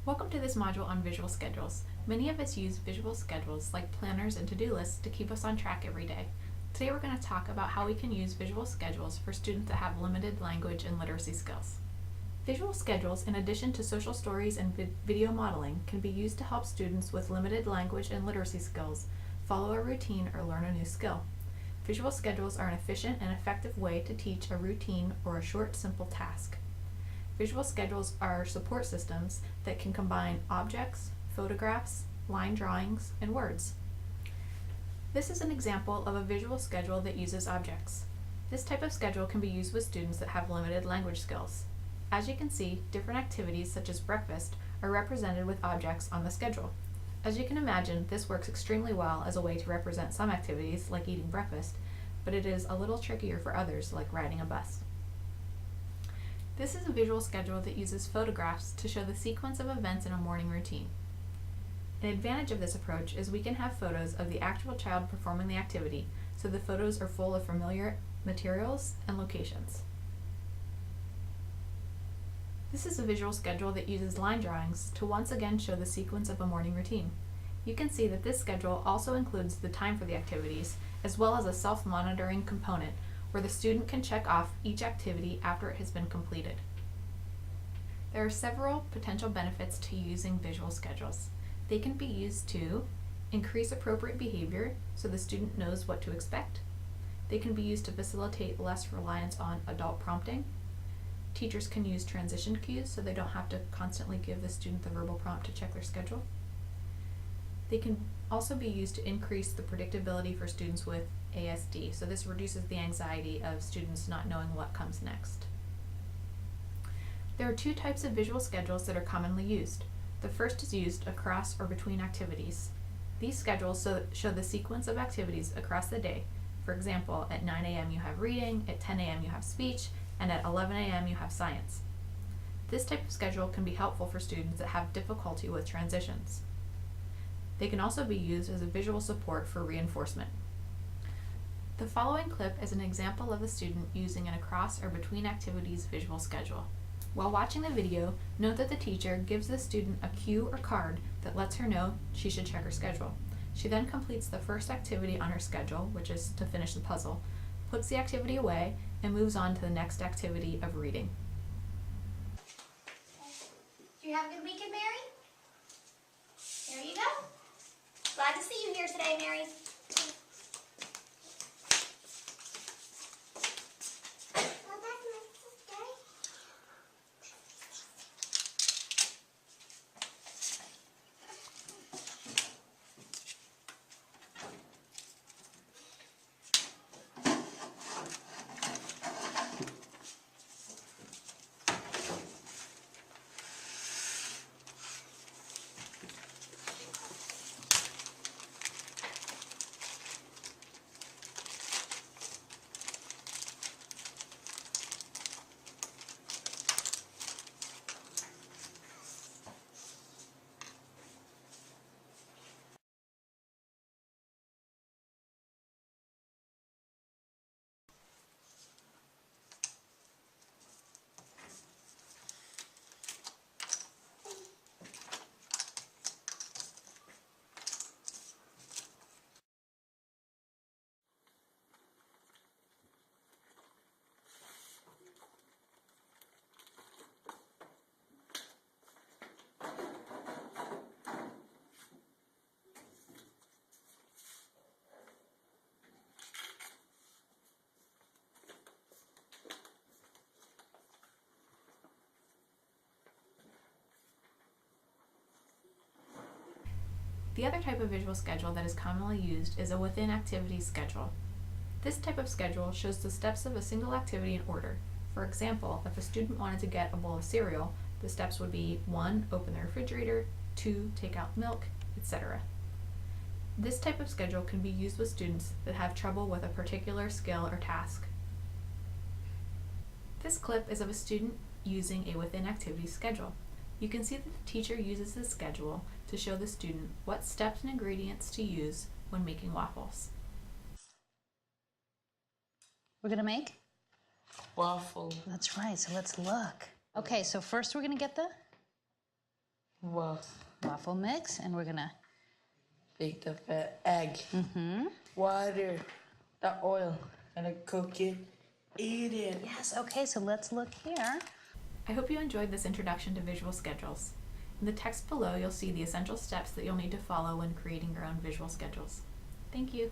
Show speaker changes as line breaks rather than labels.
Welcome to this module on visual schedules. Many of us use visual schedules like planners and to-do lists to keep us on track every day. Today we're going to talk about how we can use visual schedules for students that have limited language and literacy skills. Visual schedules, in addition to social stories and video modeling, can be used to help students with limited language and literacy skills follow a routine or learn a new skill. Visual schedules are an efficient and effective way to teach a routine or a short, simple task. Visual schedules are support systems that can combine objects, photographs, line drawings, and words. This is an example of a visual schedule that uses objects. This type of schedule can be used with students that have limited language skills. As you can see, different activities such as breakfast are represented with objects on the schedule. As you can imagine, this works extremely well as a way to represent some activities like eating breakfast, but it is a little trickier for others like riding a bus. This is a visual schedule that uses photographs to show the sequence of events in a morning routine. An advantage of this approach is we can have photos of the actual child performing the activity, so the photos are full of familiar materials and locations. This is a visual schedule that uses line drawings to once again show the sequence of a morning routine. You can see that this schedule also includes the time for the activities, as well as a self-monitoring component where the student can check off each activity after it has been completed. There are several potential benefits to using visual schedules. They can be used to increase appropriate behavior so the student knows what to expect. They can be used to facilitate less reliance on adult prompting. Teachers can use transition cues so they don't have to constantly give the student the verbal prompt to check their schedule. They can also be used to increase the predictability for students with ASD, so this reduces the anxiety of students not knowing what comes next. There are two types of visual schedules that are commonly used. The first is used across or between activities. These schedules show the sequence of activities across the day. For example, at 9 a.m. you have reading, at 10 a.m. you have speech, and at 11 a.m. you have science. This type of schedule can be helpful for students that have difficulty with transitions. They can also be used as a visual support for reinforcement. The following clip is an example of a student using an across or between activities visual schedule. While watching the video, note that the teacher gives the student a cue or card that lets her know she should check her schedule. She then completes the first activity on her schedule, which is to finish the puzzle, puts the activity away, and moves on to the next activity of reading.
Did you have a good weekend, Mary? There you go. Glad to see you here today, Mary.
The other type of visual schedule that is commonly used is a within activities schedule. This type of schedule shows the steps of a single activity in order. For example, if a student wanted to get a bowl of cereal, the steps would be 1. Open the refrigerator, 2. Take out milk, etc. This type of schedule can be used with students that have trouble with a particular skill or task. This clip is of a student using a within activities schedule. You can see that the teacher uses this schedule to show the student what steps and ingredients to use when making waffles.
We're gonna make?
Waffle.
That's right, so let's look. Okay, so first we're gonna get the waffle mix, and we're gonna
bake the fat egg, water, the oil, and cook it, eat it.
yes. Okay, so let's look here.
I hope you enjoyed this introduction to visual schedules. In the text below, you'll see the essential steps that you'll need to follow when creating your own visual schedules. Thank you.